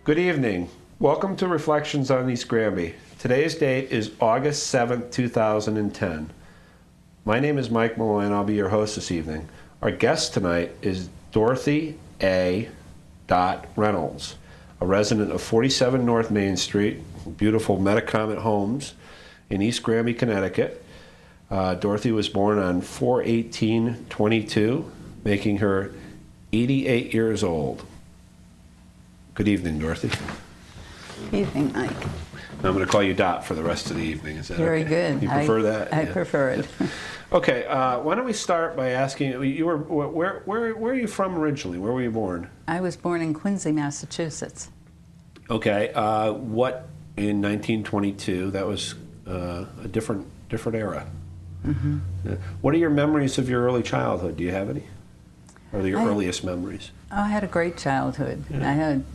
Good evening. Welcome to Reflections on East Granby. Today's date is August 7th, 2010. My name is Mike Malloy and I'll be your host this evening. Our guest tonight is Dorothy A. Reynolds, a resident of 47 North Main Street, beautiful Metacomet homes in East Granby, Connecticut. Dorothy was born on 4/18/22, making her 88 years old. Good evening, Dorothy. Good evening, Mike. Now I'm going to call you Dot for the rest of the evening. Is that Very okay? good. You prefer that? I prefer it. Okay. Why don't we start by asking you were where are you from originally? Where were you born? I was born in Quincy, Massachusetts. Okay. What in 1922? That was a different era. Mm-hmm. What are your memories of your early childhood? Do you have any? Or your earliest memories? I had a great childhood. Yeah. I had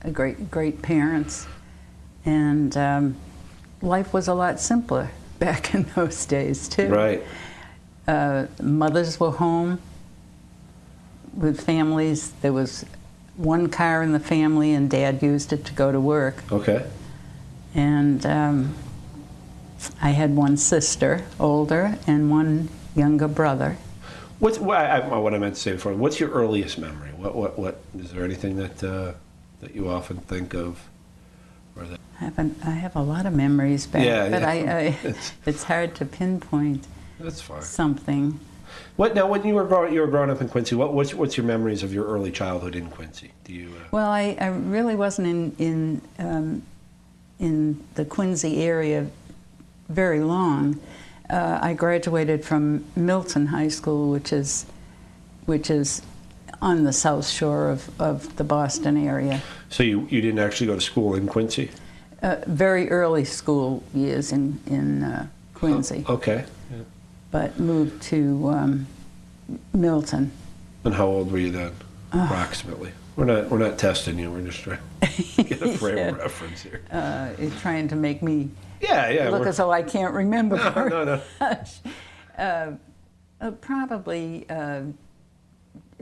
a great parents, and life was a lot simpler back in those days too. Right. Mothers were home with families. There was one car in the family, and Dad used it to go to work. Okay. And I had one sister, older, and one younger brother. What I meant to say before? What's your earliest memory? What is there anything that you often think of, or that? I have a lot of memories back, but it's hard to pinpoint. That's fine. Something. What now? When you were growing up in Quincy, what's your memories of your early childhood in Quincy? Do you? Well, I really wasn't in the Quincy area very long. I graduated from Milton High School, which is on the south shore of the Boston area. So you didn't actually go to school in Quincy? Very early school years in Quincy. Oh, okay. Yeah. But moved to Milton. And how old were you then, approximately? We're not testing you. We're just trying to get a frame of reference here. You're trying to make me look as though I can't remember. No. Probably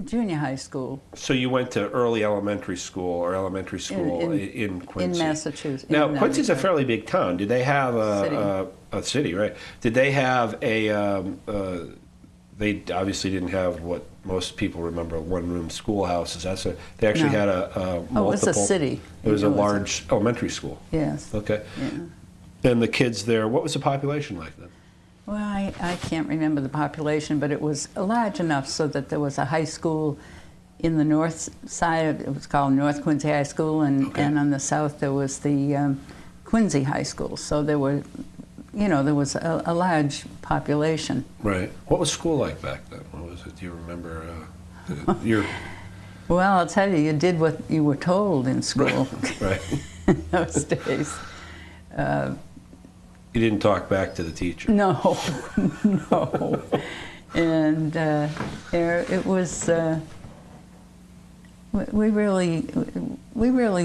junior high school. So you went to early elementary school in Quincy? In Massachusetts. Now, Quincy's a fairly big town. Did they have a city, right? Did they have they obviously didn't have what most people remember, one-room schoolhouses. They actually had a multiple. It was a city. It was a large elementary school. Yes. Okay. Yeah. And the kids there, what was the population like then? Well, I can't remember the population, but it was large enough so that there was a high school in the north side. It was called North Quincy High School, and on the south there was the Quincy High School. So there was a large population. Right. What was school like back then? What was it? Do you remember Well, I'll tell you, you did what you were told in school. Right. In those days. You didn't talk back to the teacher. No. And it was. We really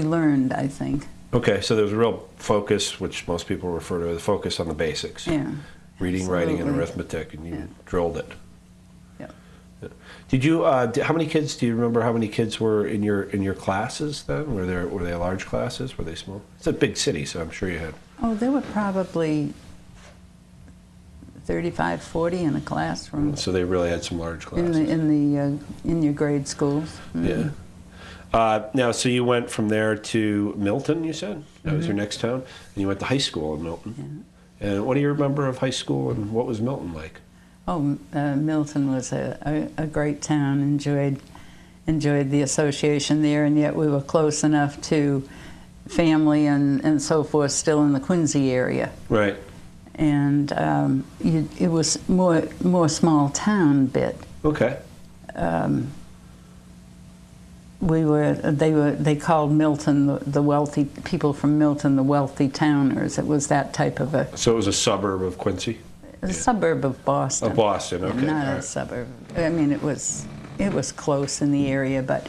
learned, I think. Okay, so there was a real focus, which most people refer to as the focus on the basics. Yeah. Reading, Absolutely. writing, and arithmetic, and you drilled it. Yeah. Did you? How many kids? Do you remember how many kids were in your classes then? Were they large classes? Were they small? It's a big city, so I'm sure you had. Oh, there were probably 35, 40 in a classroom. So they really had some large classes. In your grade schools. Mm-hmm. Yeah. Now, so you went from there to Milton, you said? That was your next town? And you went to high school in Milton. Yeah. And what do you remember of high school, and what was Milton like? Oh, Milton was a great town. Enjoyed the association there, and yet we were close enough to family and so forth still in the Quincy area. Right. And it was more small town bit. Okay. They called Milton the wealthy people from Milton the wealthy towners. It was that type of a. So it was a suburb of Quincy. A suburb of Boston. Of Boston, okay. Not a suburb. I mean, it was close in the area, but.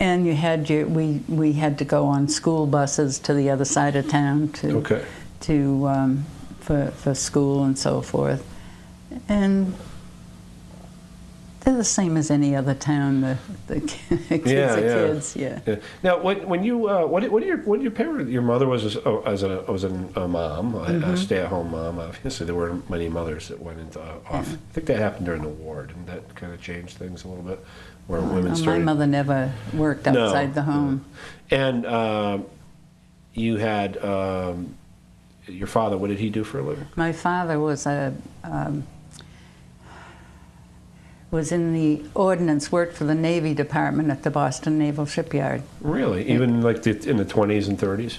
And you had we had to go on school buses to the other side of town for school and so forth, and They're the same as any other town. The kids Yeah, are yeah. kids. Yeah. Yeah. Now, when you what did your parents? Your mother was a mom, a stay-at-home mom. Obviously, there weren't many mothers that went into off. Yeah. I think that happened during the war. Didn't that kind of change things a little bit? Where women My started. mother never worked No, outside the home. no. And you had your father. What did he do for a living? My father was in the ordnance, worked for the Navy Department at the Boston Naval Shipyard. Really, even like in the 20s and 30s,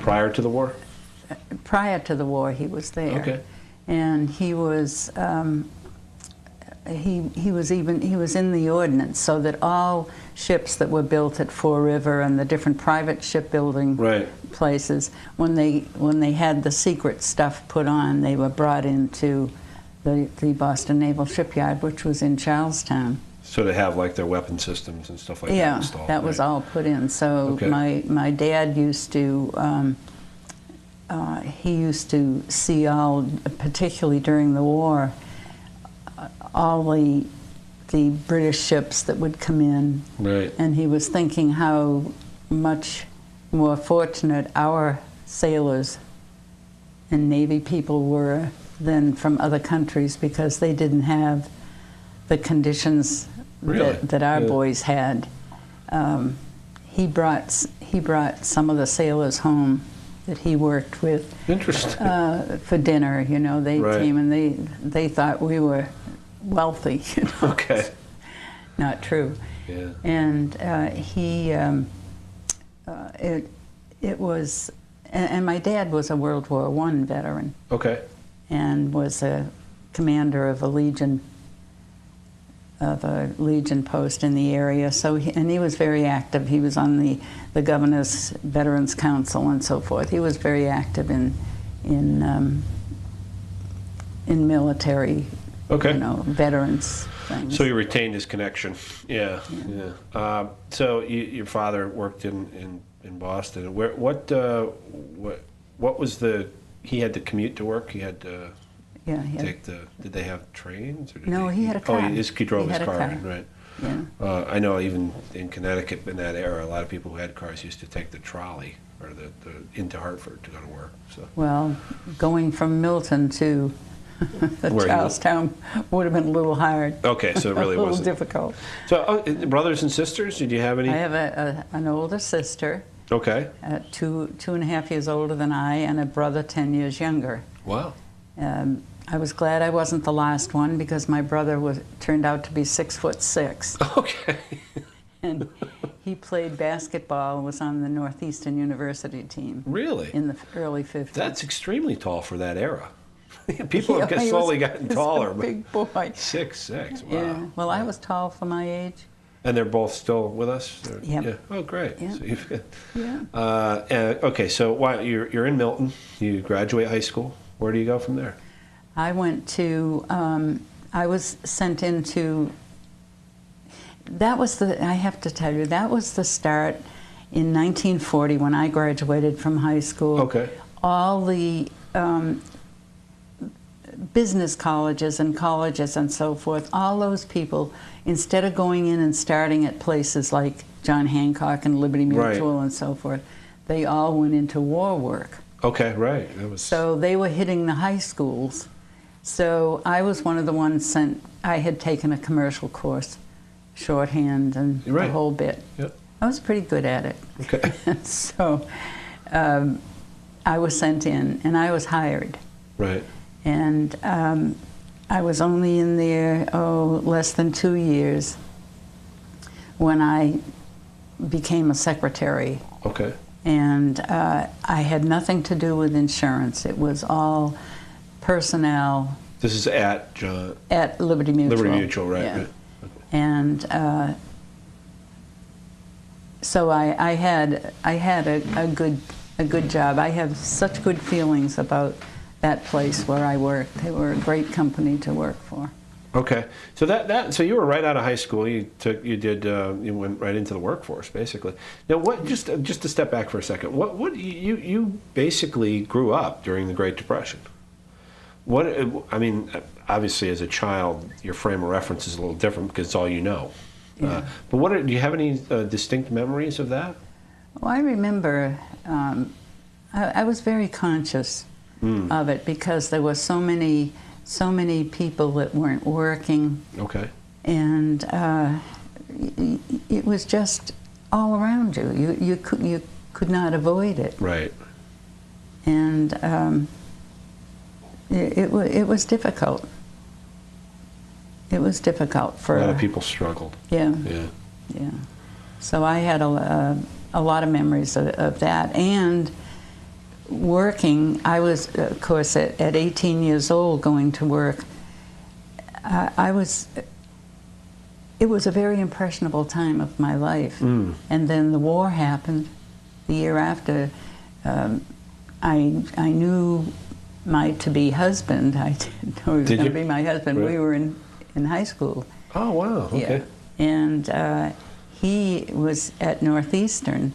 prior to the war. Prior to the war, he was there. Okay. And he was he was in the ordnance, so that all ships that were built at Fore River and the different private shipbuilding Right. places, when they had the secret stuff put on, they were brought into the Boston Naval Shipyard, which was in Charlestown. So they have like their weapon systems and stuff like that Yeah, installed. that was right? all put in. So Okay. my dad used to he used to see all, particularly during the war, all the British ships that would come in, Right. and he was thinking how much more fortunate our sailors and Navy people were than from other countries, because they didn't have the conditions Really? that our Yeah. boys had. He brought some of the sailors home that he worked with Interesting. for dinner. You know, they Right. came and they thought we were wealthy. You know? Okay. Not true. Yeah. And it was, and my dad was a World War I veteran Okay. and was a commander of a legion post in the area. So he was very active. He was on the Governor's Veterans Council and so forth. He was very active in military, Okay. you know, veterans things. So he retained his connection. Yeah. Yeah. So your father worked in Boston. What was he had to commute to work? He had to Yeah, he had- take did they have trains? Or did No, he had a car. Oh, he drove He his had a car, car. in, right. Yeah. I know even in Connecticut in that era, a lot of people who had cars used to take the trolley or the into Hartford to go to work. So Well, going from Milton to Where you- Charlestown would have been a little hard. okay, so it really a little wasn't. difficult. So brothers and sisters, did you have any? I have an older sister, Okay. 2.5 years older than I, and a brother 10 years younger. Wow. I was glad I wasn't the last one, because my brother turned out to be 6'6", Okay. and he played basketball and was on the Northeastern University team Really? in the early 50s. That's extremely tall for that era. People have Yeah, he slowly was- gotten he was taller, a but big boy. 6'6". Wow. Yeah. Well, I was tall for my age. And they're both still with us? Or- Yep. Yeah. Oh, great. Yep. So you've, Yeah. okay, so you're in Milton. You graduate high school. Where do you go from there? I went to, I was sent into, I have to tell you, that was the start in 1940 when I graduated from high school. Okay. All the business colleges and so forth, all those people, instead of going in and starting at places like John Hancock and Liberty Mutual Right. and so forth, they all went into war work. Okay, right. That was So they were hitting the high schools. So I was one of the ones sent. I had taken a commercial course, shorthand and Right. the whole bit. Yep. I was pretty good at it. Okay. So I was sent in, and I was hired. Right. And I was only in there, less than 2 years when I became a secretary. Okay. And I had nothing to do with insurance. It was all personnel This is at John at Liberty Mutual. Liberty Mutual, right? Yeah. Right. And so I had a good job. I have such good feelings about that place where I worked. They were a great company to work for. Okay, so so you were right out of high school. You went right into the workforce basically. Now, what? Just to step back for a second. What you basically grew up during the Great Depression. What, I mean, obviously as a child, your frame of reference is a little different because it's all you know. Yeah. But do you have any distinct memories of that? Well, I remember I was very conscious of it because there were so many people that weren't working. Okay. And it was just all around you. You could not avoid it. Right. And it was difficult. It was difficult for A lot of people struggled. Yeah. Yeah. Yeah. So I had a lot of memories of that. And working, I was, of course, at 18 years old going to work. It was a very impressionable time of my life. And then the war happened the year after. I knew my to-be husband. I didn't know he was going to be my husband. Right. We were in high school. Oh, wow. Okay. Yeah. And he was at Northeastern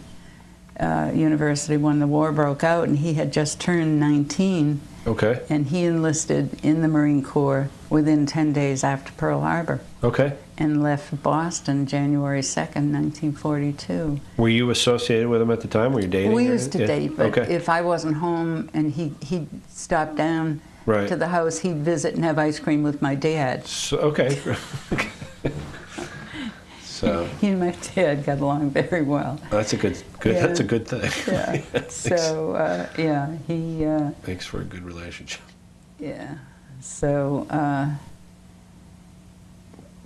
University when the war broke out, and he had just turned 19. Okay. And he enlisted in the Marine Corps within 10 days after Pearl Harbor. Okay. And left Boston January 2nd, 1942. Were you associated with him at the time? Were you dating? We or- used to yeah. date, but Okay. if I wasn't home and he'd stop down Right. to the house, he'd visit and have ice cream with my dad. So, okay. So He and my dad got along very well. that's a good. Yeah. That's a good thing. Yeah. So yeah, he. Makes for a good relationship. Yeah. So.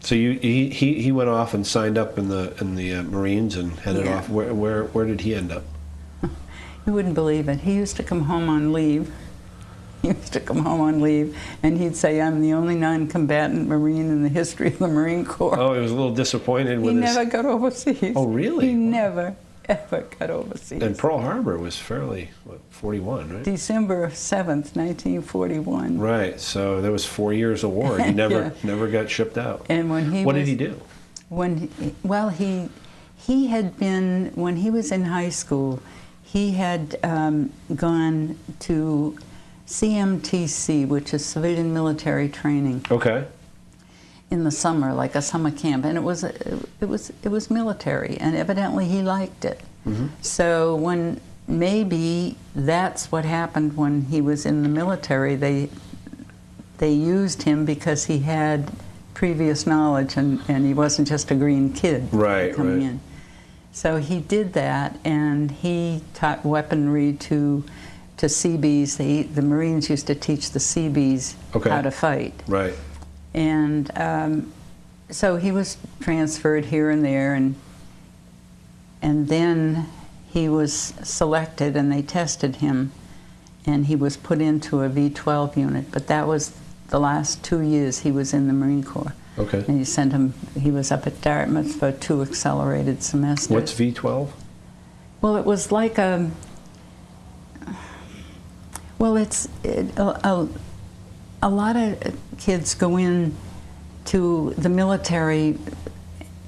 So he went off and signed up in the Marines and headed Yeah. off. Where did he end up? You wouldn't believe it. He used to come home on leave. He used to come home on leave, and he'd say, "I'm the only non-combatant Marine in the history of the Marine Corps." Oh, he was a little disappointed He with his. never got overseas. Oh, really? He never, ever got overseas. And Pearl Harbor was fairly 41, right? December 7th, 1941. Right. So there was 4 years of war. He never got shipped out. And when he What was, did he do? He had been, when he was in high school, he had gone to CMTC, which is Civilian Military Training, Okay. in the summer, like a summer camp, and it was military, and evidently he liked it. So when maybe that's what happened when he was in the military, they used him because he had previous knowledge, and he wasn't just a green kid Right, coming right. in. So he did that, and he taught weaponry to Seabees. The Marines used to teach the Seabees Okay. how to fight. Right. And so he was transferred here and there, and then he was selected, and they tested him, and he was put into a V-12 unit. But that was the last 2 years he was in the Marine Corps. Okay. And he was up at Dartmouth for 2 accelerated semesters. What's V-12? Well, it was like a. Well, a lot of kids go in to the military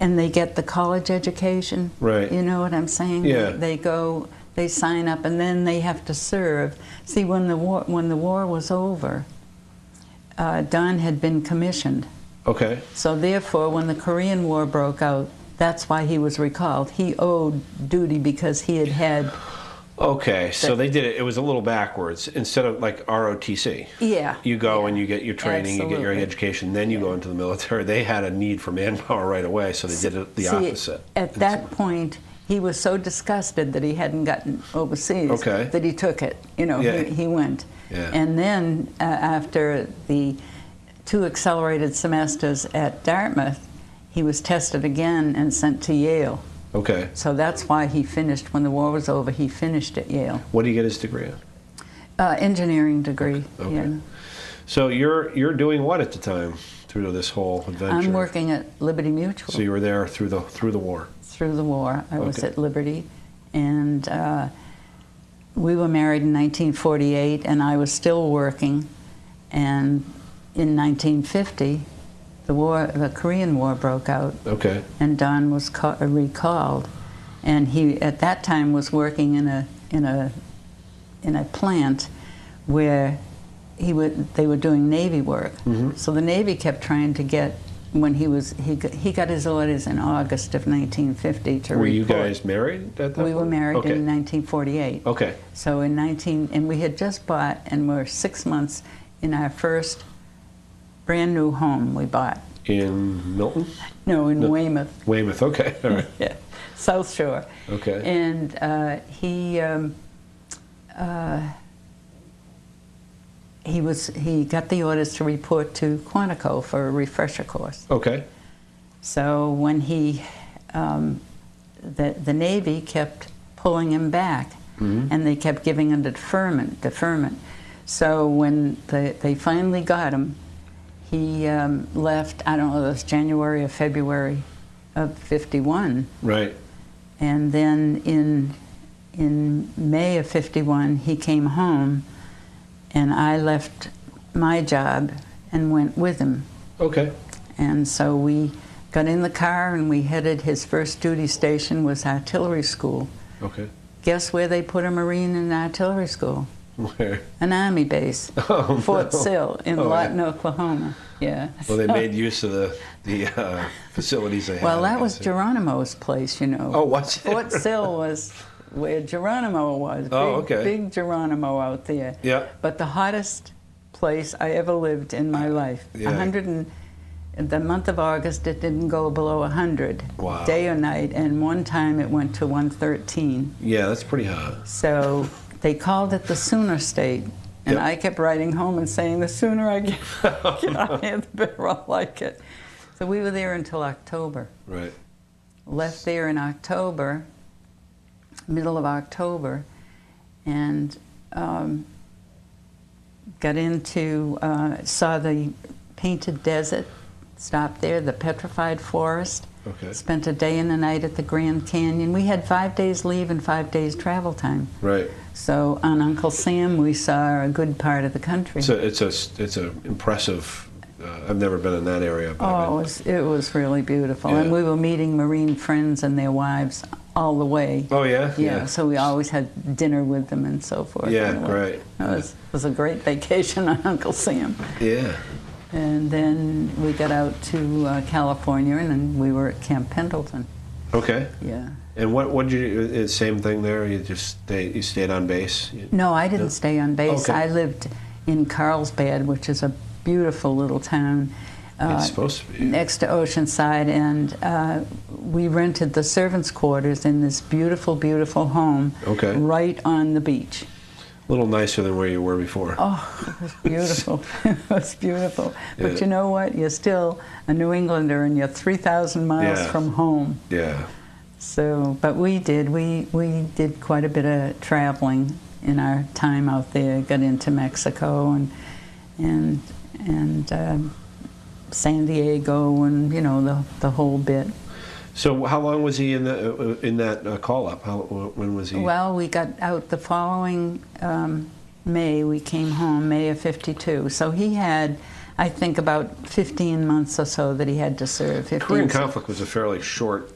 and they get the college education. Right. You know what I'm saying? Yeah. They go, they sign up, and then they have to serve. See, when the war was over, Don had been commissioned. Okay. So therefore, when the Korean War broke out, that's why he was recalled. He owed duty because he had. Okay, so they did it. It was a little backwards. Instead of like ROTC, Yeah. you go and you get your training, you get your Absolutely. education, then you go into the military. They had a need for manpower right away, so they did it the See, opposite. At that point, he was so disgusted that he hadn't gotten overseas Okay. that he took it. You know, Yeah. he went. Yeah. And then after the 2 accelerated semesters at Dartmouth, he was tested again and sent to Yale. Okay. So that's why he finished, when the war was over, he finished at Yale. What did he get his degree in? Engineering degree. Okay. Yeah. So you're doing what at the time through this whole adventure? I'm working at Liberty Mutual. So you were there through the war. Through the war. I was Okay. at Liberty, and we were married in 1948, and I was still working. And in 1950, the Korean War broke out, Okay. and Don was recalled, and he at that time was working in a plant where they were doing Navy work. So the Navy kept trying to get, when he got his orders in August of 1950 to report. Were you guys married at that point? We were married in 1948. Okay. So and we had just bought, and we're 6 months in our first brand new home we bought. In Milton? No, in Weymouth. Weymouth, okay, all right. Yeah, South Shore. Okay. And he got the orders to report to Quantico for a refresher course. Okay. So when the Navy kept pulling him back, and they kept giving him deferment. So when they finally got him, he left, I don't know, it was January or February of 51. Right. And then in May of 51, he came home, and I left my job and went with him. Okay. And so we got in the car and we headed, his first duty station was artillery school. Okay. Guess where they put a Marine in artillery school? Where? An Army base, Oh, Fort no. Sill in Lawton, Oklahoma. Yeah. Well, they made use of the facilities they had. Well, that I was guess. Geronimo's place, you know. Oh, what's it? Fort Sill was where Geronimo was. Oh, okay. Big Geronimo out there. Yeah. But the hottest place I ever lived in my life. Yeah. 100 and the month of August, it didn't go below 100, Wow. day or night, and one time it went to 113. Yeah, that's pretty hot. So they called it the Sooner State, and Yep. I kept writing home and saying, the sooner I get out here, the better I'll like it. So we were there until October. Right. Left there in October, middle of October, and got into, saw the Painted Desert, stopped there, the Petrified Forest, Okay. spent a day and a night at the Grand Canyon. We had 5 days leave and 5 days travel time. Right. So on Uncle Sam, we saw a good part of the country. It's a impressive. I've never been in that area. But Oh, it was really beautiful. Yeah. And we were meeting Marine friends and their wives all the way. Oh yeah. Yeah, so we always had dinner with them and so forth. Yeah, And great. It was a great vacation on Uncle Sam. Yeah. And then we got out to California, and then we were at Camp Pendleton. Okay. Yeah. And what did you do? Same thing there. You just stayed on base. No, I didn't stay on base. Okay. I lived in Carlsbad, which is a beautiful little town. It's supposed to be. Next to Oceanside, and we rented the servants' quarters in this beautiful, beautiful home. Okay. Right on the beach. A little nicer than where you were before. Oh, it was beautiful. It was beautiful. But Yeah. you know what? You're still a New Englander, and you're 3,000 miles Yeah. from home. Yeah. So, but we did quite a bit of traveling in our time out there. Got into Mexico and San Diego, and you know the whole bit. So how long was he in that call up? When was he? Well, we got out the following May. We came home May of '52. So he had, I think, about 15 months or so that he had to serve. The Korean conflict was a fairly short.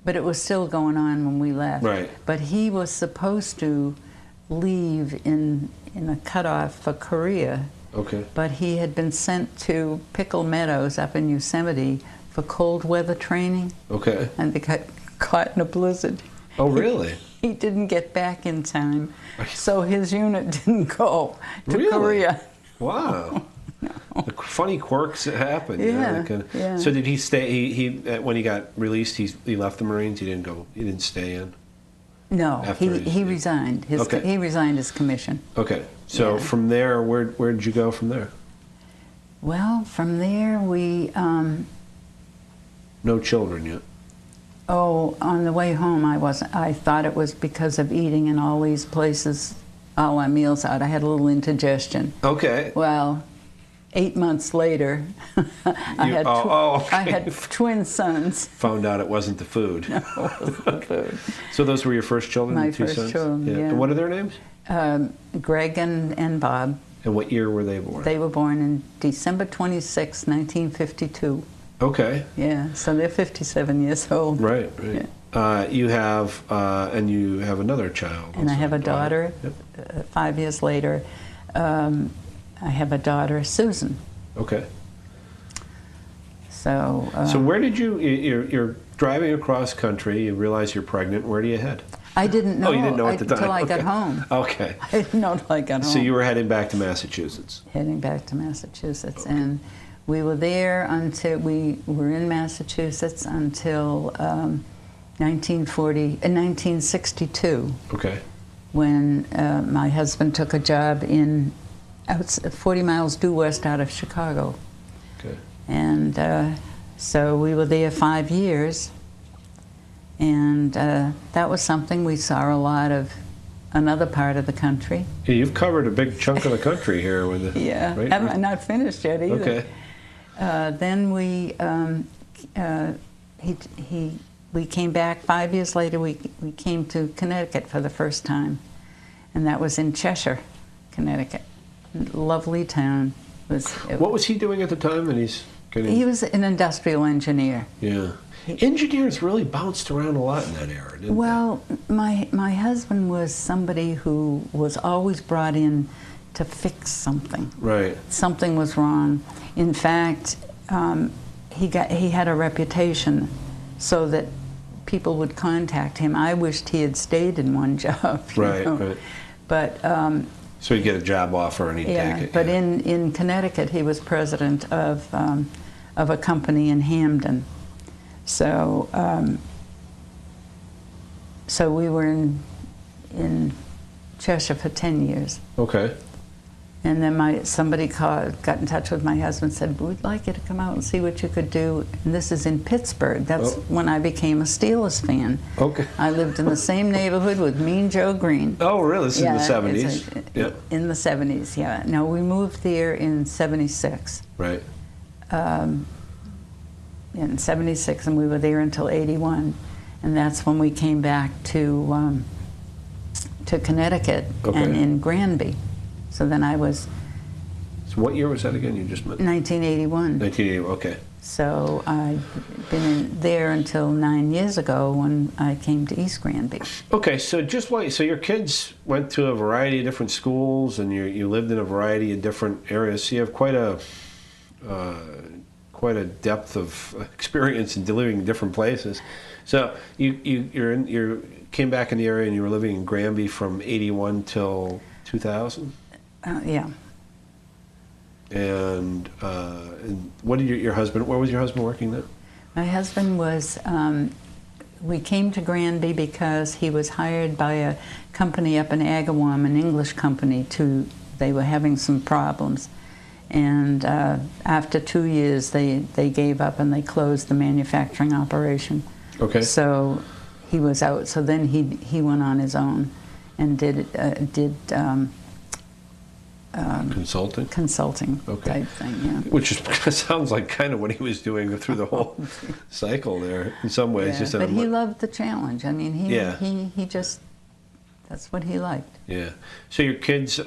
But it was still going on when we left. Right. But he was supposed to leave in a cutoff for Korea. Okay. But he had been sent to Pickle Meadows up in Yosemite for cold weather training, Okay. and they got caught in a blizzard. Oh, really? He didn't get back in time, so his unit didn't go to Really? Korea. Wow. The funny quirks that happen. you know, Yeah, that kinda- yeah. So did he stay? He when he got released, he left the Marines. He didn't go. He didn't stay in. No, After he he- resigned. Okay. He resigned his commission. Okay. So Yeah. from there, where did you go from there? Well, from there we. No children yet. Oh, on the way home, I thought it was because of eating in all these places, all our meals out. I had a little indigestion. Okay. Well, 8 months later, I okay. had twin sons. Found out it wasn't the food. It wasn't the food. So those were your first children? My the two first sons? children, yeah. And what are their names? Greg and Bob. And what year were they born? They were born in December 26, 1952. Okay. Yeah, so they're 57 years old. Right. Right. Yeah. You have and you have another child. And I also, have a daughter. Yep. 5 years later. I have a daughter, Susan. Okay. So. So where did you're driving across country, you realize you're pregnant, where do you head? I didn't know. Oh, you didn't know at the time? Until I got home. Okay. I didn't know until I got home. So you were heading back to Massachusetts? Heading back to Massachusetts. Okay. And we were there until, we were in Massachusetts until 1962. Okay. When my husband took a job in 40 miles due west out of Chicago. Okay. And so we were there 5 years, and that was something. We saw a lot of another part of the country. Yeah, you've covered a big chunk of the country here with the, Yeah, right? I'm not finished yet either. Okay. Then we came back 5 years later. We came to Connecticut for the first time, and that was in Cheshire, Connecticut. Lovely town. What was he doing at the time? And he's getting. He was an industrial engineer. Yeah. Engineers really bounced around a lot in that era, didn't they? Well, my husband was somebody who was always brought in to fix something. Right. Something was wrong. In fact, he had a reputation so that people would contact him. I wished he had stayed in one job. Right, know? right. But so he'd get a job offer and he'd take it. But yeah. in Connecticut, he was president of a company in Hamden. So so we were in Cheshire for 10 years. Okay. And then somebody got in touch with my husband and said, we'd like you to come out and see what you could do. And this is in Pittsburgh. That's when I became a Steelers fan. Okay. I lived in the same neighborhood with Mean Joe Green. Oh, really? This is in the 70s? Yeah. In the 70s, yeah. No, we moved there in 76. Right. In 76, and we were there until 81. And that's when we came back to Connecticut and in Granby. So then I was... So what year was that again? You just met? 1981. 1980, okay. So I'd been there until 9 years ago when I came to East Granby. Okay, so so your kids went to a variety of different schools, and you lived in a variety of different areas. So you have quite a depth of experience in living in different places. So you came back in the area, and you were living in Granby from 81 till 2000. Yeah. And what did your husband? Where was your husband working then? My husband was. We came to Granby because he was hired by a company up in Agawam, an English company. They were having some problems, and after 2 years, they gave up and they closed the manufacturing operation. Okay. So he was out. So then he went on his own and did consulting type thing, yeah. Which sounds like kind of what he was doing through the whole cycle there in some ways. Yeah, just but he loved the challenge. I mean, he just, that's what he liked. Yeah. So your kids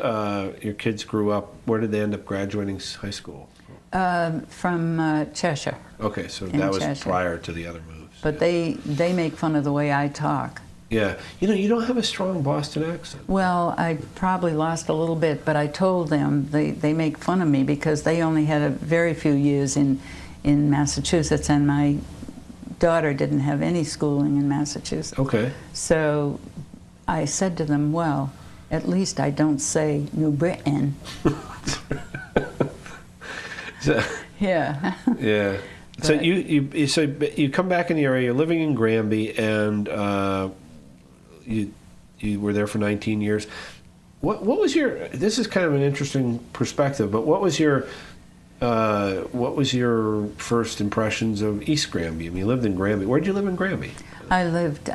grew up. Where did they end up graduating high school? From Cheshire. Okay, so that was Cheshire. prior to the other moves. But they make fun of the way I talk. Yeah. You don't have a strong Boston accent. Well, I probably lost a little bit, but I told them they make fun of me because they only had a very few years in Massachusetts, and my daughter didn't have any schooling in Massachusetts. Okay. So I said to them, well, at least I don't say New Britain. So, Yeah. yeah. So you come back in the area. You're living in Granby, and you were there for 19 years. What was your? This is kind of an interesting perspective, but what was your first impressions of East Granby? I mean, you lived in Granby. Where did you live in Granby? I lived.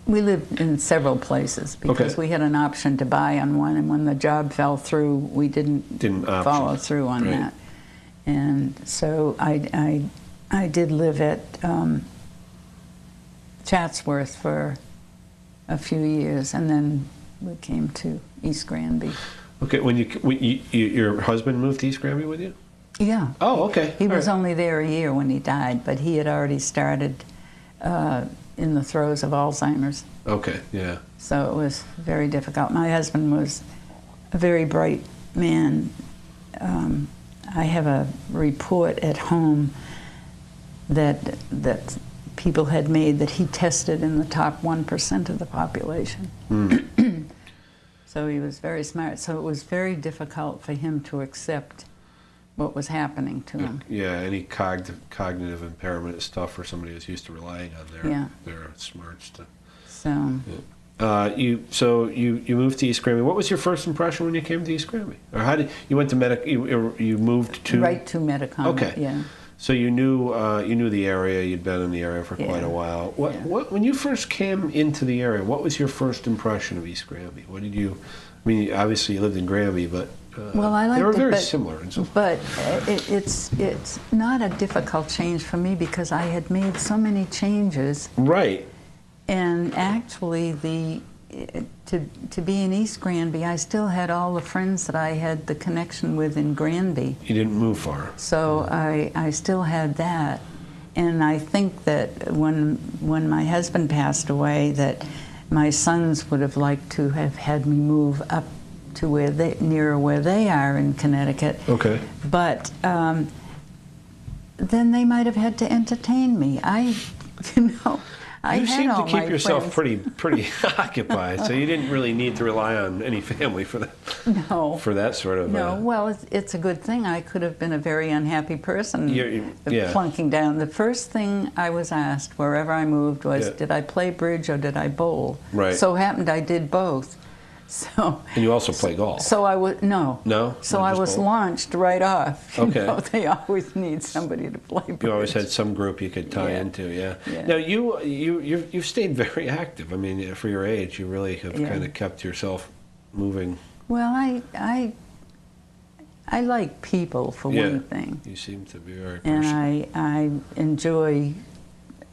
We lived in several places because we had an option to buy on one, and when the job fell through, we didn't follow through on that. And so I did live at Chatsworth for a few years, and then we came to East Granby. Okay, when your husband moved to East Granby with you? Yeah. Oh, okay. He was only there a year when he died, but he had already started in the throes of Alzheimer's. Okay, yeah. So it was very difficult. My husband was a very bright man. I have a report at home that people had made that he tested in the top 1% of the population. So he was very smart. So it was very difficult for him to accept what was happening to him. Yeah, any cognitive impairment is tough for somebody who's used to relying on their smarts to. So. Yeah. You moved to East Granby. What was your first impression when you came to East Granby? Or how did you went to you moved to Right to Medicom. Okay. Yeah. So you knew the area. You'd been in the area for quite a while. What when you first came into the area? What was your first impression of East Granby? What did you? I mean, obviously you lived in Granby, but well, I liked they were very it, similar. In some but it's not a difficult change for me because I had made so many changes. Right. And actually, to be in East Granby, I still had all the friends that I had the connection with in Granby. You didn't move far. So I still had that. And I think that when my husband passed away, that my sons would have liked to have had me move up to nearer where they are in Connecticut. Okay. But then they might have had to entertain me. You seem to keep yourself pretty occupied, so you didn't really need to rely on any family for that. No. For that sort of. No. Well, it's a good thing. I could have been a very unhappy person plunking down. The first thing I was asked wherever I moved was, did I play bridge or did I bowl? Right. So happened I did both. So. And you also play golf. So I was no. No. So I was launched right off. Okay. They always need somebody to play bridge. You always had some group you could tie into, yeah. Now you've stayed very active. I mean, for your age, you really have kind of kept yourself moving. Well, I like people for one thing. You seem to be very personal. personal.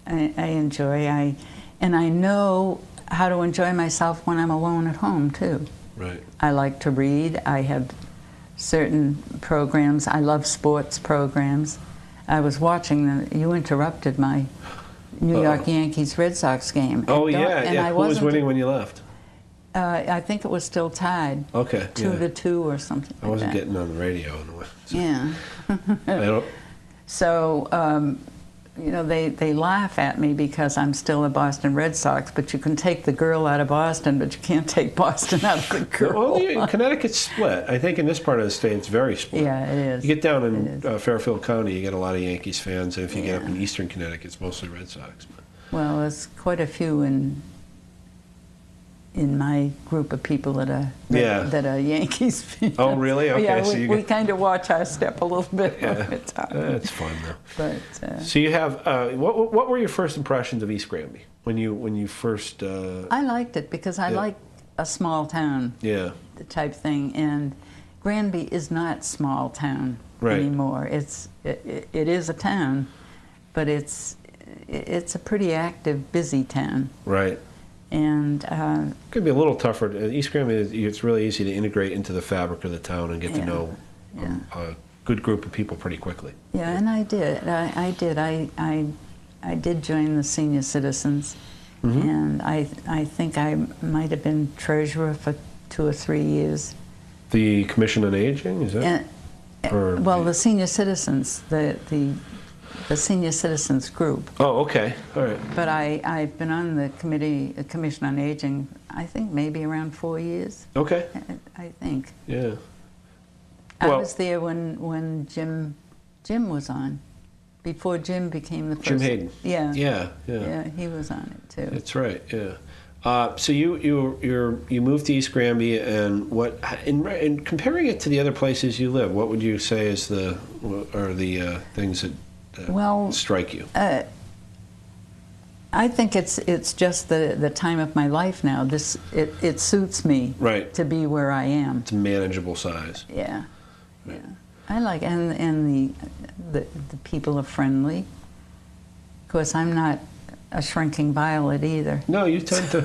And I enjoy. And I know how to enjoy myself when I'm alone at home too. Right. I like to read. I have certain programs. I love sports programs. I was watching you interrupted my New York Yankees Red Sox game. Oh yeah. Who was winning when you left? I think it was still tied. Okay. 2-2 or something. I wasn't getting on the radio in the way. So. Yeah. I don't. So. They laugh at me because I'm still a Boston Red Sox, but you can take the girl out of Boston, but you can't take Boston out of the girl. Well, Connecticut's split. I think in this part of the state, it's very split. Yeah, it is. You get down in Fairfield County, you get a lot of Yankees fans, and if you get up in eastern Connecticut, it's mostly Red Sox. Well, there's quite a few in my group of people that are Yankees fans. Oh, really? Okay. Yeah, so we kind of watch our step a little bit. That's fun, though. But so you have what were your first impressions of East Granby when you first? I liked it because I like a small town. Type thing, and Granby is not small town anymore. It is a town, but it's a pretty active, busy town. Right. And it could be a little tougher. East Granby, it's really easy to integrate into the fabric of the town and get to know a good group of people pretty quickly. Yeah, and I did. I did join the senior citizens, and I think I might have been treasurer for 2 or 3 years. The Commission on Aging, is that? The senior citizens, the senior citizens group. Oh, okay, all right. But I've been on the Commission on Aging, I think maybe around 4 years. Okay. I think. Yeah. I was there when Jim was on, before Jim became the first. Jim Hayden. Yeah. Yeah, he was on it too. That's right. Yeah. So you moved to East Granby, and what in comparing it to the other places you live, what would you say is the things that strike you? I think it's just the time of my life now. It suits me to be where I am. It's a manageable size. Yeah, right. I like and the people are friendly. Of course, I'm not a shrinking violet either. No, you tend to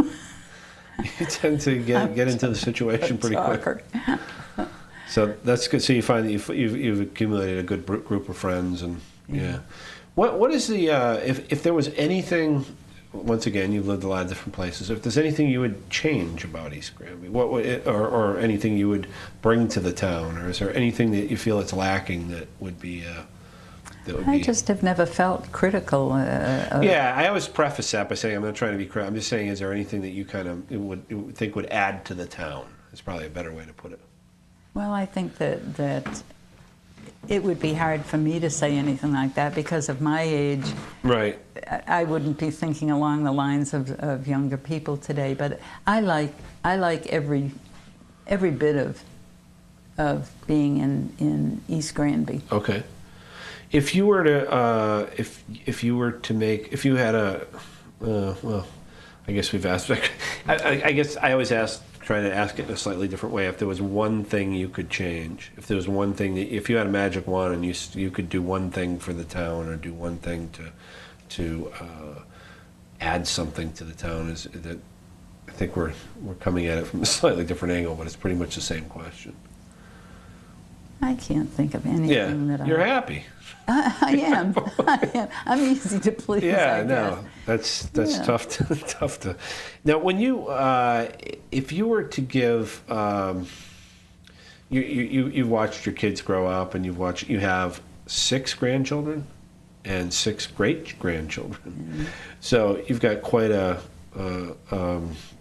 get into the situation pretty quick. So that's good. So you find that you've accumulated a good group of friends, and what is the if there was anything once again, you've lived a lot of different places. If there's anything you would change about East Granby, what would it, or anything you would bring to the town, or is there anything that you feel it's lacking that would be? I just have never felt critical. Yeah, I always preface that by saying I'm not trying to be critical. I'm just saying, is there anything that you kind of would think would add to the town? It's probably a better way to put it. Well, I think that it would be hard for me to say anything like that because of my age. Right. I wouldn't be thinking along the lines of younger people today. But I like every bit of being in East Granby. Okay. If you were to if you had a well, I guess we've asked. I guess I always try to ask it in a slightly different way. If there was one thing you could change, if there was one thing that, if you had a magic wand and you could do one thing for the town or do one thing to add something to the town, is that, I think we're coming at it from a slightly different angle, but it's pretty much the same question. I can't think of anything that you're happy. I am. I'm easy to please. Yeah, I no, guess. that's tough to. Now, when you, if you were to give, you've watched your kids grow up, and you have 6 grandchildren and 6 great grandchildren, Mm-hmm. so you've got quite a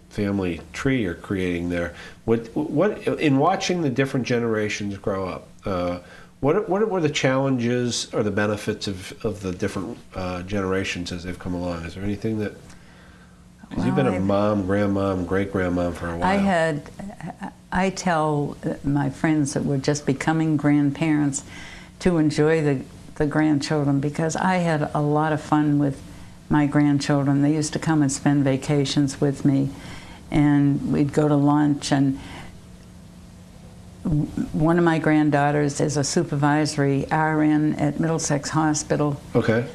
family tree you're creating there. What in watching the different generations grow up? What were the challenges or the benefits of the different generations as they've come along? Is there anything that? Because you've been a mom, grandmom, great grandmom for a while. I tell my friends that were just becoming grandparents to enjoy the grandchildren, because I had a lot of fun with my grandchildren. They used to come and spend vacations with me, and we'd go to lunch, and one of my granddaughters is a supervisory RN at Middlesex Hospital. Okay.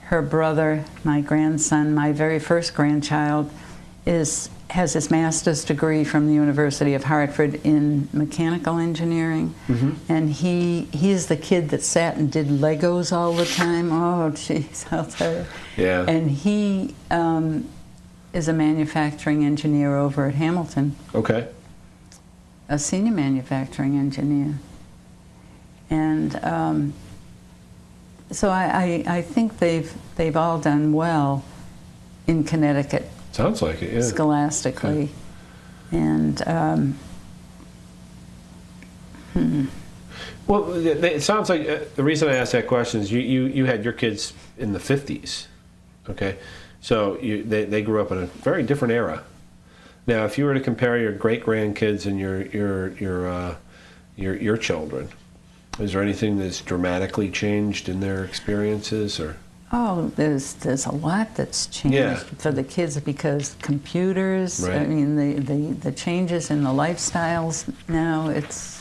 Her brother, my grandson, my very first grandchild, has his master's degree from the University of Hartford in mechanical engineering. Mm-hmm. And he is the kid that sat and did Legos all the time. Oh, jeez, I'll tell you. Yeah. And he is a manufacturing engineer over at Hamilton. Okay. A senior manufacturing engineer. And so I think they've all done well in Connecticut. Sounds like it, yeah. Scholastically. Okay. And well, it sounds like the reason I asked that question is you had your kids in the 50s, okay? So they grew up in a very different era. Now, if you were to compare your great grandkids and your children, is there anything that's dramatically changed in their experiences, or? Oh, there's a lot that's changed for the kids, because computers. Right. I mean, the changes in the lifestyles now. It's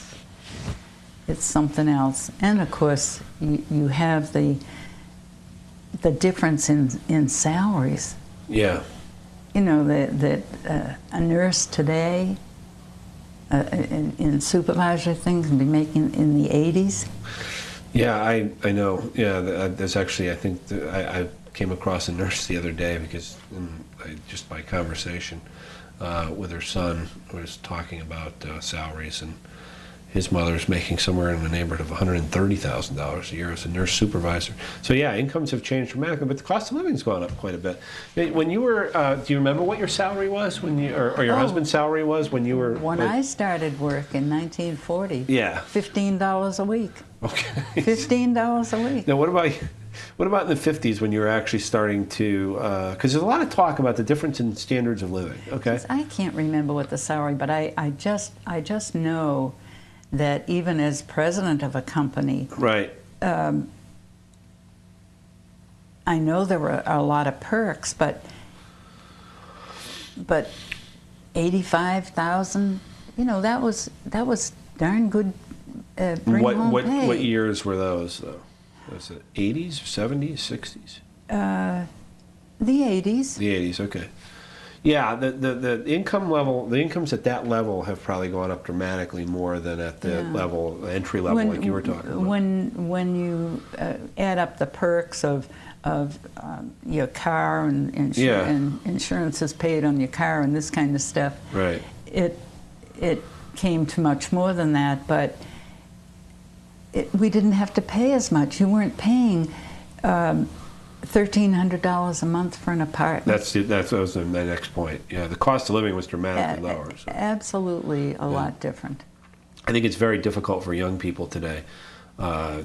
something else, and of course you have the difference in salaries. Yeah. You know, that a nurse today in supervisory things can be making in the 80s. Yeah, I know. Yeah, there's actually, I think, I came across a nurse the other day because just by conversation with her son was talking about salaries, and his mother's making somewhere in the neighborhood of $130,000 a year as a nurse supervisor. So yeah, incomes have changed dramatically, but the cost of living's gone up quite a bit. When you were, do you remember what your salary was when you, or your husband's salary was when you were? When I started work in 1940. Yeah. $15 a week. Okay. $15 a week. Now, what about in the 50s when you were actually starting to? Because there's a lot of talk about the difference in standards of living. Okay. I can't remember what the salary, but I just know that even as president of a company, right? I know there were a lot of perks, but $85,000, you know, that was darn good. What years were those though? Was it 80s, 70s, 60s? The 80s. The 80s, okay. Yeah, the income level, the incomes at that level have probably gone up dramatically more than at the entry level, like you were talking about. When you add up the perks of your car and insurance is paid on your car and this kind of stuff, right? It came to much more than that, but we didn't have to pay as much. You weren't paying $1,300 a month for an apartment. That was my next point. Yeah, the cost of living was dramatically lower. So. Absolutely, a lot different. I think it's very difficult for young people today to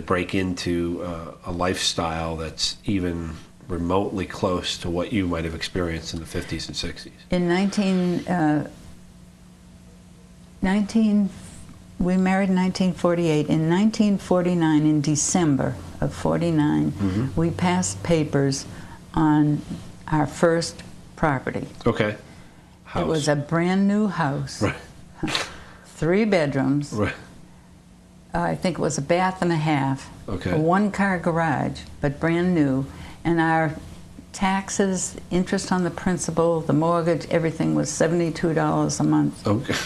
break into a lifestyle that's even remotely close to what you might have experienced in the 50s and 60s. We married in 1948. In 1949, in December of 49, we passed papers on our first property. Okay. House. It was a brand new house. Right. 3 bedrooms. Right. I think it was a bath and a half. Okay. A 1-car garage, but brand new. And our taxes, interest on the principal, the mortgage, everything was $72 a month. Okay.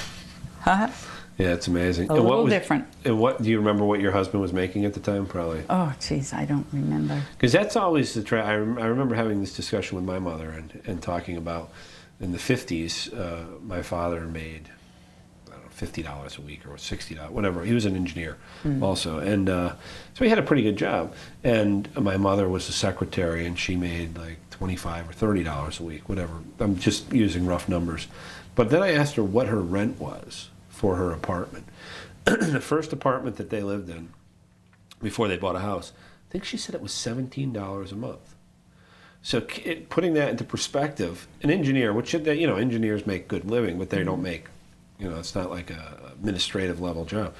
Huh? Yeah, it's amazing. A little different. And what do you remember what your husband was making at the time? Probably. Oh, geez, I don't remember. Because that's always the I remember having this discussion with my mother and talking about in the 50s, my father made $50 a week or $60, whatever. He was an engineer also, and so he had a pretty good job. And my mother was a secretary, and she made like $25 or $30 a week, whatever. I'm just using rough numbers. But then I asked her what her rent was for her apartment. The first apartment that they lived in before they bought a house, I think she said it was $17 a month. So putting that into perspective, an engineer, which engineers make good living, but they don't make, it's not like a administrative level job,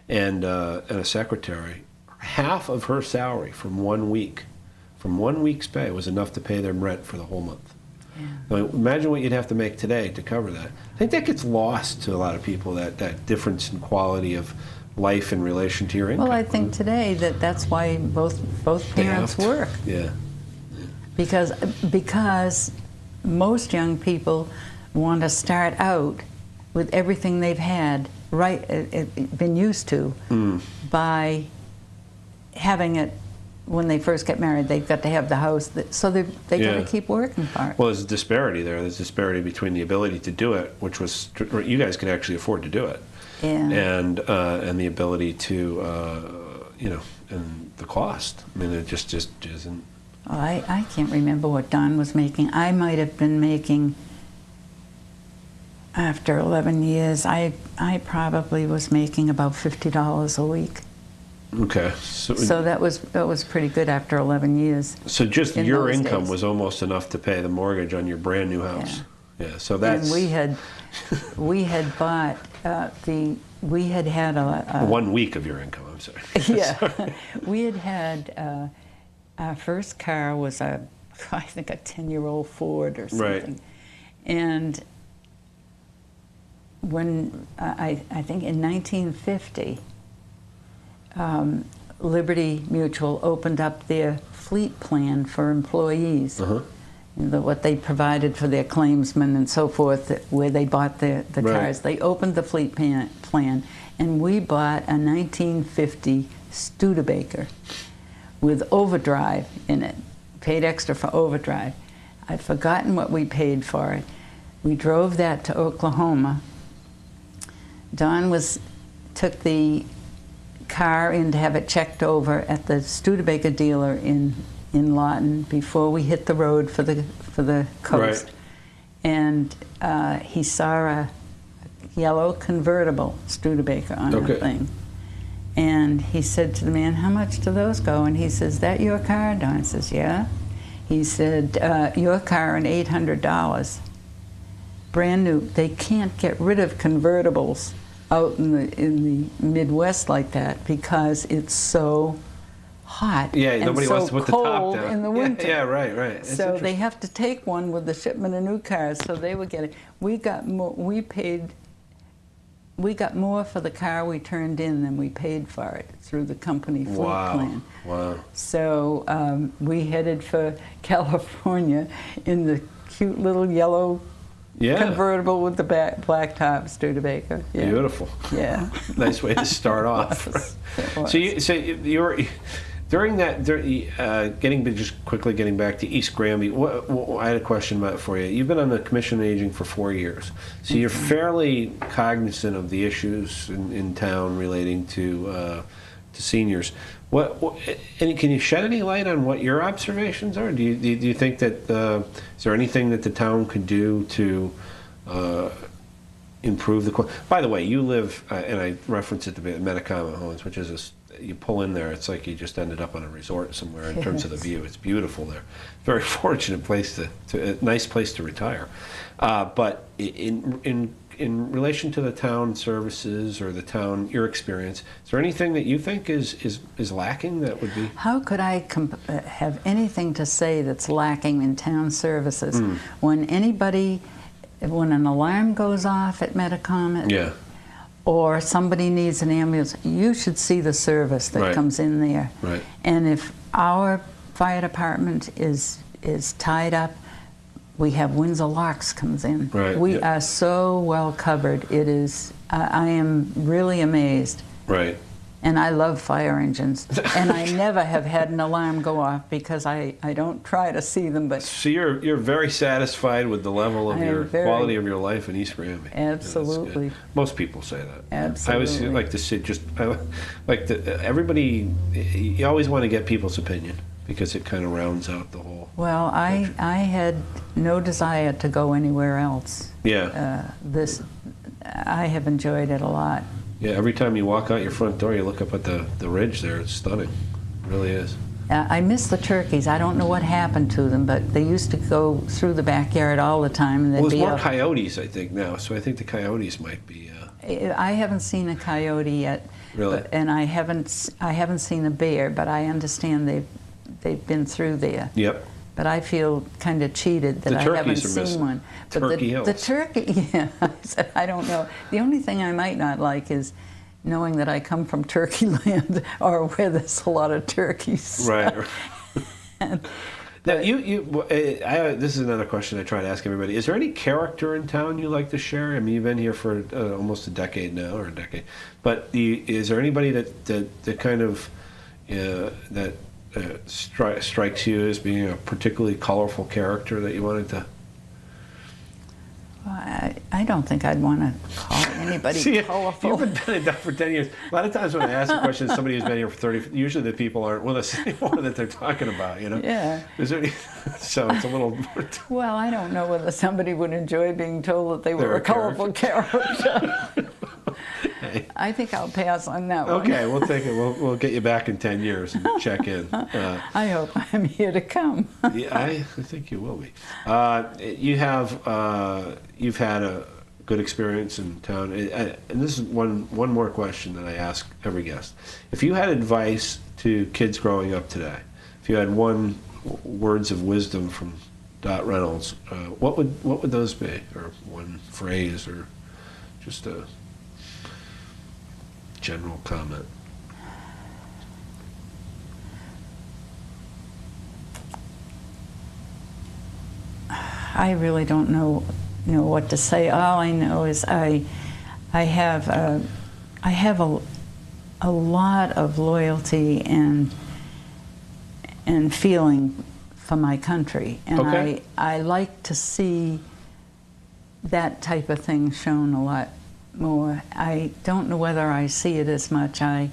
and a secretary, half of her salary from 1 week's pay was enough to pay their rent for the whole month. Yeah. Now, imagine what you'd have to make today to cover that. I think that gets lost to a lot of people, that difference in quality of life in relation to your income. Well, I think today that's why both parents work. Yeah. Because most young people want to start out with everything they've had been used to by having it. When they first get married, they've got to have the house, so they got to keep working for it. Well, there's a disparity there. There's a disparity between the ability to do it, which was you guys can actually afford to do it, and the ability to, and the cost. I mean, it just isn't. Well, I can't remember what Don was making. I might have been making, after 11 years, I probably was making about $50 a week. Okay. So that was pretty good after 11 years. So just your income was almost enough to pay the mortgage on your brand new house. Yeah. So that's. And we had bought we had had a 1 week of your income. I'm sorry. Yeah. We had our first car was I think a 10-year-old Ford or something, right. And when I think in 1950. Liberty Mutual opened up their fleet plan for employees, what they provided for their claimsmen and so forth, where they bought the cars. They opened the fleet plan, and we bought a 1950 Studebaker with overdrive in it, paid extra for overdrive. I've forgotten what we paid for it. We drove that to Oklahoma. Don took the car in to have it checked over at the Studebaker dealer in Lawton before we hit the road for the coast. Right. And he saw a yellow convertible Studebaker on the thing. And he said to the man, "How much do those go?" And he says, "That your car?" Don says, "Yeah." He said, "Your car and $800. Brand new. They can't get rid of convertibles out in the Midwest like that because it's so hot and nobody so wants to put the top cold down in the winter. Yeah, right. So they have to take one with the shipment of new cars. So they would get it. We got more. We got more for the car we turned in than we paid for it through the company fleet plan. Wow. So we headed for California in the cute little yellow Yeah. convertible with the black top, Studebaker. Yeah. Beautiful. Yeah. Nice way to start off. It was. You were during that. Just quickly getting back to East Granby. I had a question about it for you. You've been on the Commission on Aging for 4 years, so you're fairly cognizant of the issues in town relating to seniors. And can you shed any light on what your observations are? Do you think that is there anything that the town could do to improve the quality? By the way, you live, and I reference it to be at Metacama Homes, which is you pull in there, it's like you just ended up on a resort somewhere in terms of the view. It's beautiful there. Very fortunate place a nice place to retire. But in relation to the town services or the town, your experience, is there anything that you think is lacking that would be? How could I have anything to say that's lacking in town services? When an alarm goes off at Metacom, Yeah. or somebody needs an ambulance, you should see the service that Right. comes in there. Right. And if our fire department is tied up, we have Windsor Locks comes in. Right, We yeah. are so well covered. It is. I am really amazed. Right. And I love fire engines. And I never have had an alarm go off because I don't try to see them. But So you're very satisfied with the level of I am your very- quality of your life in East Granby. Yeah, that's good. Absolutely. Most people say that. Absolutely. I always like to see everybody. You always want to get people's opinion because it kind of rounds out the whole. well, I had no desire to go anywhere else. Yeah. I have enjoyed it a lot. Yeah. Every time you walk out your front door, you look up at the ridge there. It's stunning. It really is. I miss the turkeys. I don't know what happened to them, but they used to go through the backyard all the time. And Well, there's be more out. coyotes, I think, now. So I think the coyotes might be. I haven't seen a coyote yet. Really? And I haven't seen a bear, but I understand they've been through there. Yep. But I feel kind of cheated that The I haven't turkeys are seen missing. one. But Turkey Hills. the turkey, yeah. I said, I don't know. The only thing I might not like is knowing that I come from turkey land or where there's a lot of turkeys. Right. Now, this is another question I try to ask everybody. Is there any character in town you like to share? I mean, you've been here for almost a decade now, or a decade. But is there anybody that kind of strikes you as being a particularly colorful character that you wanted to? Well, I don't think I'd want to call anybody See, colorful. you've been in town for 10 years. A lot of times when I ask a question to somebody who's been here for 30, usually the people aren't with us anymore that they're talking about, you know? Yeah. Is there any, so it's a little more. Well, I don't know whether somebody would enjoy being told that they were They're a a colorful character. Hey. I think I'll pass on that one. Okay, we'll take it. We'll get you back in 10 years and check in. I hope I'm here to come. Yeah, I think you will be. You've had a good experience in town, and this is one more question that I ask every guest. If you had advice to kids growing up today, if you had words of wisdom from Dot Reynolds, what would those be, or one phrase, or just a general comment? I really don't know what to say. All I know is I have a lot of loyalty and feeling for my country, and Okay. I like to see that type of thing shown a lot more. I don't know whether I see it as much. I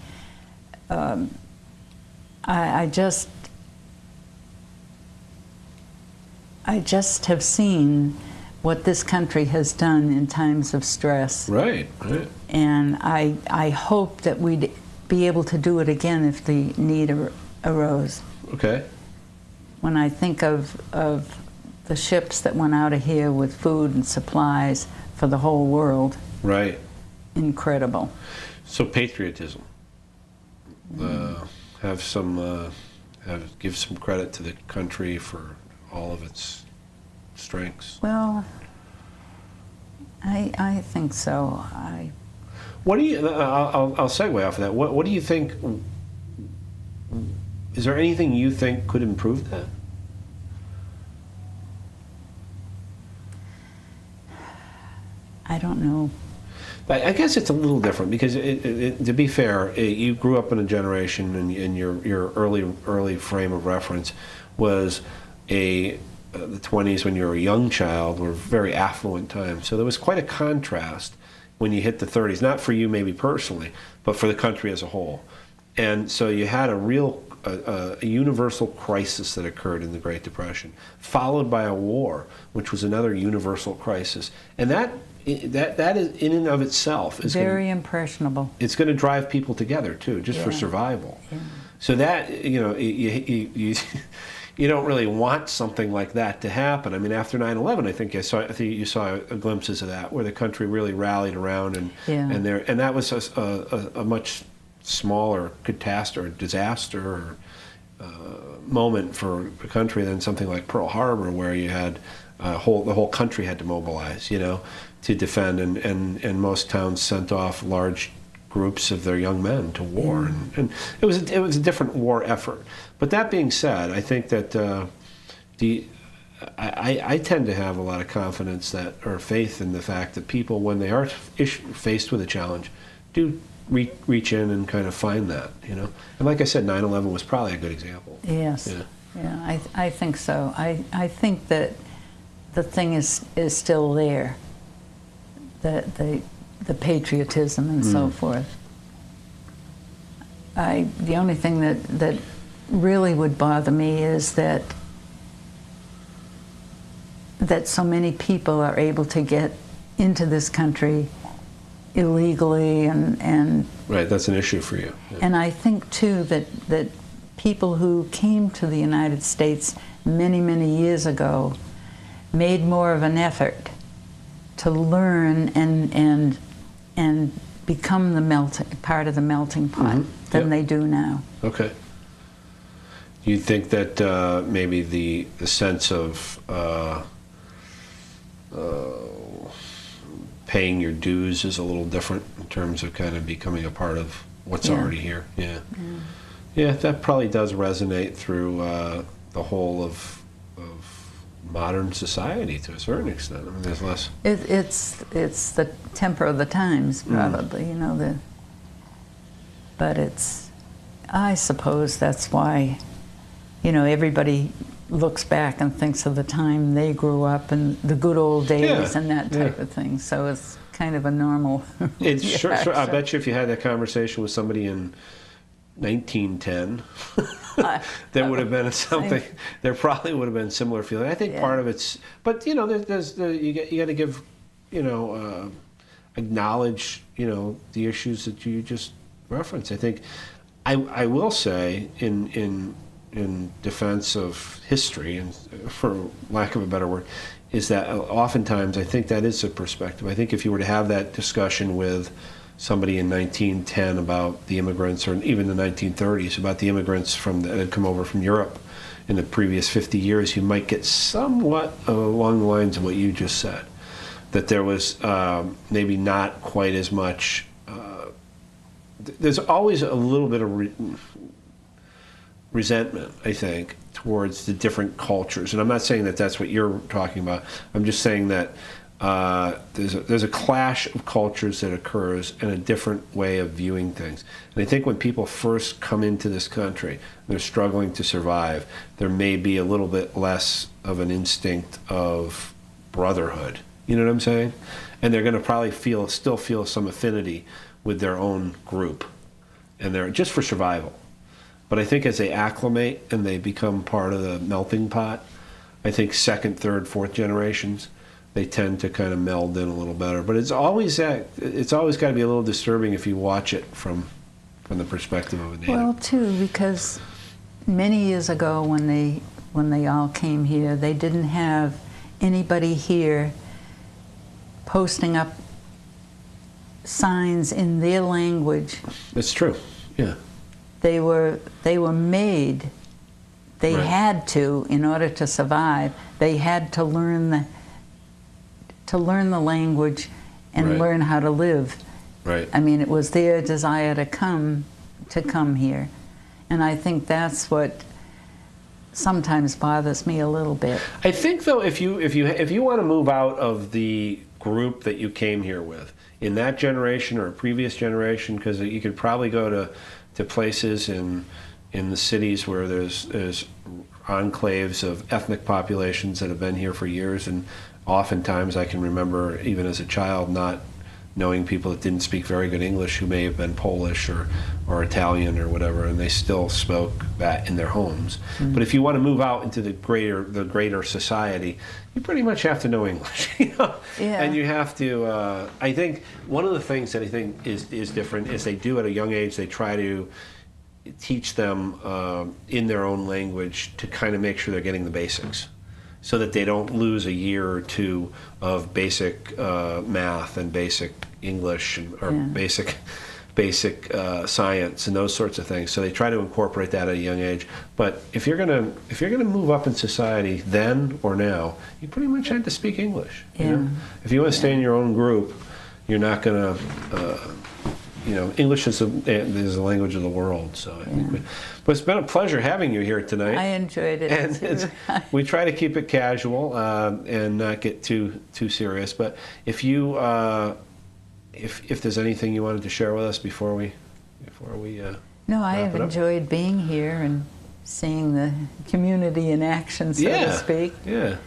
just have seen what this country has done in times of stress. Right. And I hope that we'd be able to do it again if the need arose. Okay. When I think of the ships that went out of here with food and supplies for the whole world, Right. incredible. So patriotism. Give some credit to the country for all of its strengths. Well, I think so. What do you? I'll segue off of that. What do you think? Is there anything you think could improve that? I don't know. But I guess it's a little different because, to be fair, you grew up in a generation, and your early frame of reference was the 20s, when you were a young child, were very affluent times. So there was quite a contrast when you hit the 30s, not for you maybe personally, but for the country as a whole. And so you had a real a universal crisis that occurred in the Great Depression, followed by a war, which was another universal crisis. And that is, in and of itself, is very impressionable. It's going to drive people together too, just for survival. Yeah. So that, you don't really want something like that to happen. I mean, after 9/11, I think you saw glimpses of that, where the country really rallied around, and that was a much smaller catastrophe or disaster or moment for a country than something like Pearl Harbor, where you had the whole country had to mobilize, to defend, and most towns sent off large groups of their young men to war, and it was a different war effort. But that being said, I think that I tend to have a lot of confidence or faith in the fact that people, when they are faced with a challenge, do reach in and kind of find that, And like I said, 9/11 was probably a good example. Yes. Yeah, I think so. I think that the thing is still there. The patriotism and so forth. The only thing that really would bother me is that so many people are able to get into this country illegally and right, that's an issue for you. Yeah. And I think too that people who came to the United States many years ago made more of an effort to learn and become part of the melting pot than they do now. Okay. Do you think that maybe the sense of paying your dues is a little different in terms of kind of becoming a part of what's already here? Yeah, that probably does resonate through the whole of modern society to a certain extent. I mean, there's less. It's the temper of the times, probably. But I suppose that's why, everybody looks back and thinks of the time they grew up and the good old days and that type of thing. So it's kind of a normal. It's sure. I bet you if you had that conversation with somebody in 1910, there would have been something. There probably would have been similar feeling. I think part of it's, but you got to give, acknowledge, the issues that you just referenced. I think, I will say in defense of history, and for lack of a better word, is that oftentimes I think that is a perspective. I think if you were to have that discussion with somebody in 1910 about the immigrants, or even the 1930s about the immigrants that had come over from Europe in the previous 50 years, you might get somewhat along the lines of what you just said, that there was maybe not quite as much. There's always a little bit of resentment, I think, towards the different cultures. And I'm not saying that that's what you're talking about. I'm just saying that there's a clash of cultures that occurs and a different way of viewing things. And I think when people first come into this country, they're struggling to survive, there may be a little bit less of an instinct of brotherhood. You know what I'm saying? And they're going to probably still feel some affinity with their own group, and they're just for survival. But I think as they acclimate and they become part of the melting pot, I think second, third, fourth generations, they tend to kind of meld in a little better. But it's always got to be a little disturbing if you watch it from the perspective of a native. Well, too, because many years ago when they all came here, they didn't have anybody here posting up signs in their language. That's true. Yeah. They were made. They had to, in order to survive, they had to learn the language and learn how to live. Right. I mean, it was their desire to come here, and I think that's what sometimes bothers me a little bit. I think though, if you want to move out of the group that you came here with in that generation or a previous generation, because you could probably go to places in the cities where there's enclaves of ethnic populations that have been here for years, and oftentimes I can remember even as a child not knowing people that didn't speak very good English who may have been Polish or Italian or whatever, and they still spoke that in their homes. Mm-hmm. But if you want to move out into the greater society, you pretty much have to know English, you know? Yeah. And you have to. I think one of the things that I think is different is they do at a young age. They try to teach them in their own language to kind of make sure they're getting the basics, so that they don't lose a year or two of basic math and basic English or basic science and those sorts of things. So they try to incorporate that at a young age. But if you're gonna move up in society then or now, you pretty much had to speak English. Yeah. You know? If you want to stay in your own group, you're not gonna. English is the language of the world. So I think but it's been a pleasure having you here tonight. I enjoyed it. And we try to keep it casual and not get too serious. But if you if there's anything you wanted to share with us before we no, I have enjoyed being here and seeing the community in action, so to speak. Yeah.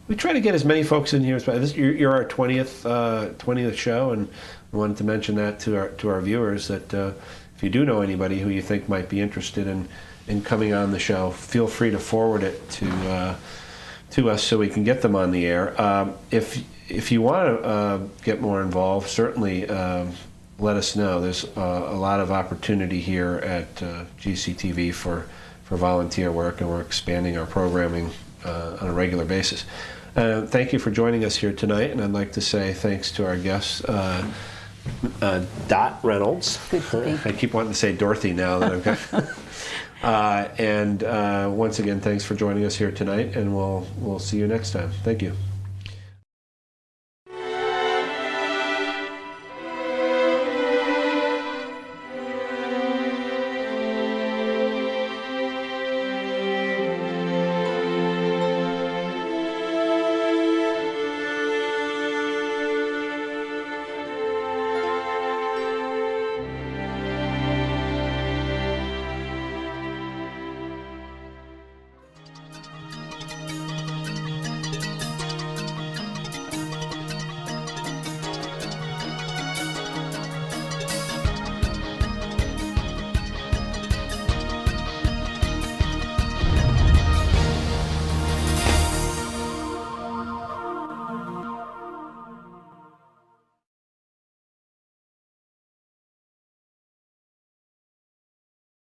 We try to get as many folks in here as possible. You're our 20th show, and we wanted to mention that to our viewers that if you do know anybody who you think might be interested in coming on the show, feel free to forward it to us so we can get them on the air. If you want to get more involved, certainly let us know. There's a lot of opportunity here at GCTV for volunteer work, and we're expanding our programming on a regular basis. Thank you for joining us here tonight, and I'd like to say thanks to our guests, Dot Reynolds. I keep wanting to say Dorothy now that I've got. And once again, thanks for joining us here tonight, and we'll see you next time. Thank you.